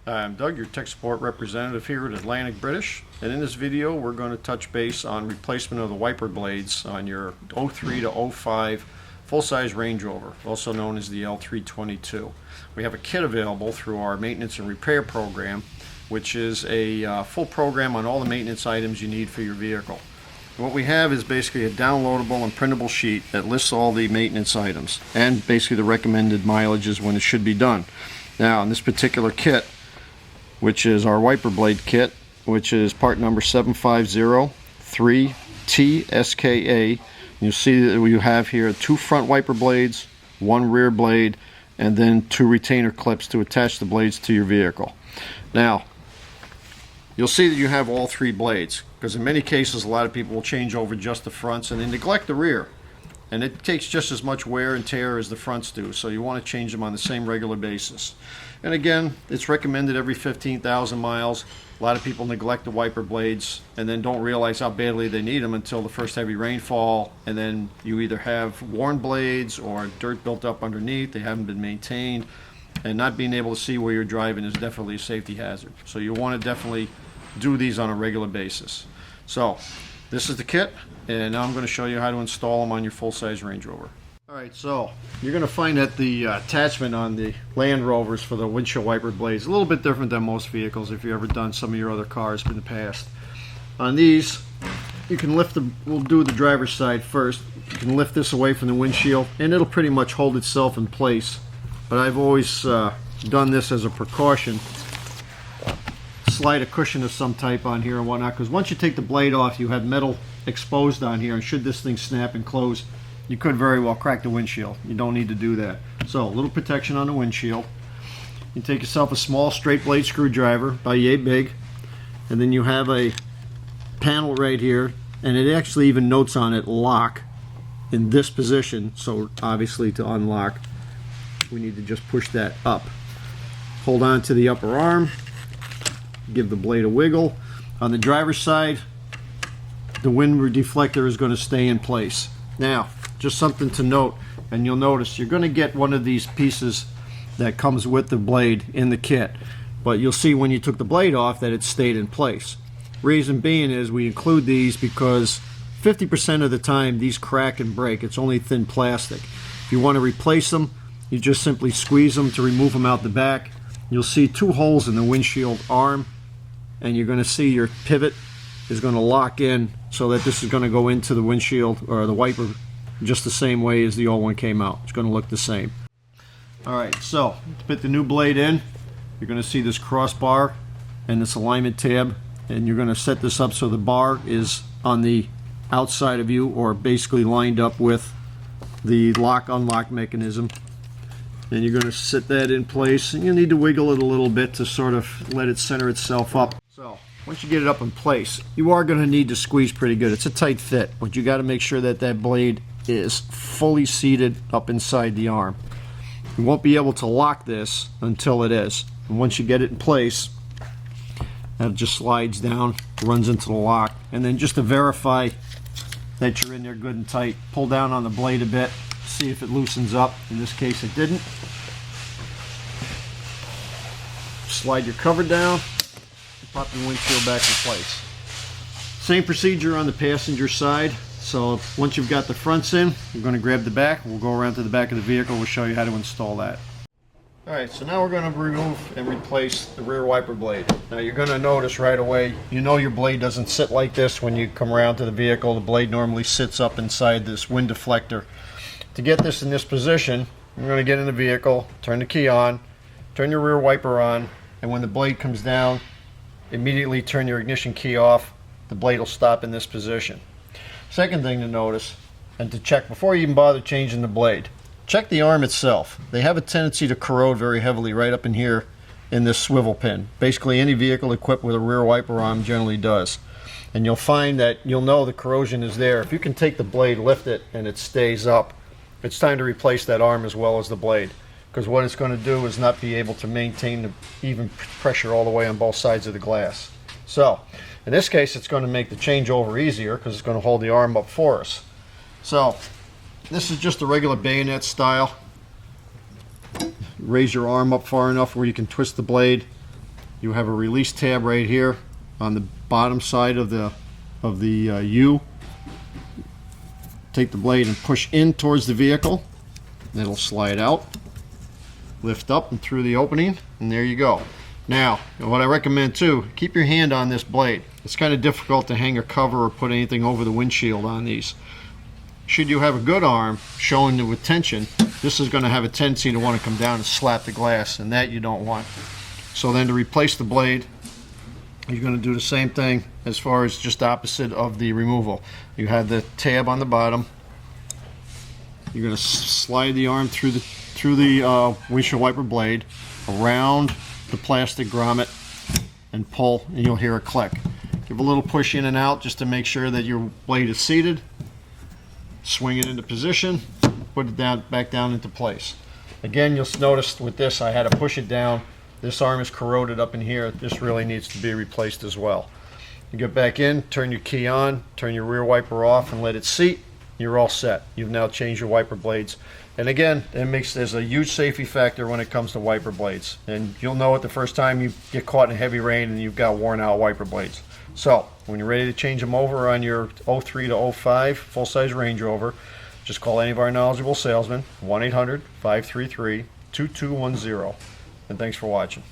I'm Doug, your tech support representative here at Atlantic British, and in this video we're going to touch base on replacement of the wiper blades on your 03 to 05 full-size Range Rover, also known as the L322. We have a kit available through our maintenance and repair program, which is a full program on all the maintenance items you need for your vehicle. What we have is basically a downloadable and printable sheet that lists all the maintenance items and basically the recommended mileages when it should be done. Now, in this particular kit, which is our wiper blade kit, which is part number 7503TSKA. You'll see that we have here 2 front wiper blades, 1 rear blade, and then 2 retainer clips to attach the blades to your vehicle. Now, you'll see that you have all 3 blades, because in many cases a lot of people will change over just the fronts and they neglect the rear. And it takes just as much wear and tear as the fronts do, so you want to change them on the same regular basis. And again, it's recommended every 15,000 miles. A lot of people neglect the wiper blades and then don't realize how badly they need them until the first heavy rainfall, and then you either have worn blades or dirt built up underneath, they haven't been maintained, and not being able to see where you're driving is definitely a safety hazard. So you want to definitely do these on a regular basis. So this is the kit, and now I'm going to show you how to install them on your full-size Range Rover. Alright, so you're going to find that the attachment on the Land Rovers for the windshield wiper blades is a little bit different than most vehicles if you've ever done some of your other cars in the past. On these, you can lift the, we'll do the driver's side first. You can lift this away from the windshield and it'll pretty much hold itself in place. But I've always done this as a precaution. Slide a cushion of some type on here and whatnot, because once you take the blade off you have metal exposed on here, and should this thing snap and close, you could very well crack the windshield. You don't need to do that. So a little protection on the windshield. You take yourself a small straight blade screwdriver, about yay big, and then you have a panel right here, and it actually even notes on it lock in this position. So obviously to unlock we need to just push that up. Hold on to the upper arm, give the blade a wiggle. On the driver's side, the wind deflector is going to stay in place. Now, just something to note, and you'll notice you're going to get one of these pieces that comes with the blade in the kit, but you'll see when you took the blade off that it stayed in place. Reason being is we include these because 50% of the time these crack and break. It's only thin plastic. If you want to replace them, you just simply squeeze them to remove them out the back. You'll see 2 holes in the windshield arm, and you're going to see your pivot is going to lock in so that this is going to go into the windshield or the wiper just the same way as the old one came out. It's going to look the same. Alright, so to put the new blade in, you're going to see this crossbar and this alignment tab, and you're going to set this up so the bar is on the outside of you, or basically lined up with the lock-unlock mechanism. And you're going to set that in place, and you need to wiggle it a little bit to sort of let it center itself up. So once you get it up in place, you are going to need to squeeze pretty good. It's a tight fit, but you got to make sure that that blade is fully seated up inside the arm. You won't be able to lock this until it is. And once you get it in place, that just slides down, runs into the lock, and then just to verify that you're in there good and tight, pull down on the blade a bit, see if it loosens up. In this case it didn't. Slide your cover down, pop your windshield back in place. Same procedure on the passenger side. So once you've got the fronts in, we're going to grab the back, we'll go around to the back of the vehicle, we'll show you how to install that. Alright, so now we're going to remove and replace the rear wiper blade. Now you're going to notice right away, you know your blade doesn't sit like this when you come around to the vehicle. The blade normally sits up inside this wind deflector. To get this in this position, you're going to get in the vehicle, turn the key on, turn your rear wiper on, and when the blade comes down, immediately turn your ignition key off. The blade will stop in this position. Second thing to notice, and to check before you even bother changing the blade, check the arm itself. They have a tendency to corrode very heavily right up in here in this swivel pin. Basically any vehicle equipped with a rear wiper arm generally does. And you'll find that you'll know the corrosion is there. If you can take the blade, lift it, and it stays up, it's time to replace that arm as well as the blade. Because what it's going to do is not be able to maintain the even pressure all the way on both sides of the glass. So, in this case it's going to make the changeover easier because it's going to hold the arm up for us. So, this is just a regular bayonet style. Raise your arm up far enough where you can twist the blade, you have a release tab right here on the bottom side of the U. Take the blade and push in towards the vehicle, and it'll slide out, lift up and through the opening, and there you go. Now, what I recommend too, keep your hand on this blade. It's kind of difficult to hang a cover or put anything over the windshield on these. Should you have a good arm showing it with tension, this is going to have a tendency to want to come down and slap the glass, and that you don't want. So then to replace the blade, you're going to do the same thing as far as just opposite of the removal. You have the tab on the bottom. You're going to slide the arm through the windshield wiper blade around the plastic grommet and pull, and you'll hear a click. Give a little push in and out just to make sure that your blade is seated. Swing it into position, put it back down into place. Again, you'll notice with this I had to push it down. This arm is corroded up in here. This really needs to be replaced as well. You get back in, turn your key on, turn your rear wiper off and let it seat. You're all set. You've now changed your wiper blades. And again, there's a huge safety factor when it comes to wiper blades. And you'll know it the first time you get caught in heavy rain and you've got worn out wiper blades. So when you're ready to change them over on your 03 to 05 full-size Range Rover, just call any of our knowledgeable salesmen, 1-800-533-2210. And thanks for watching.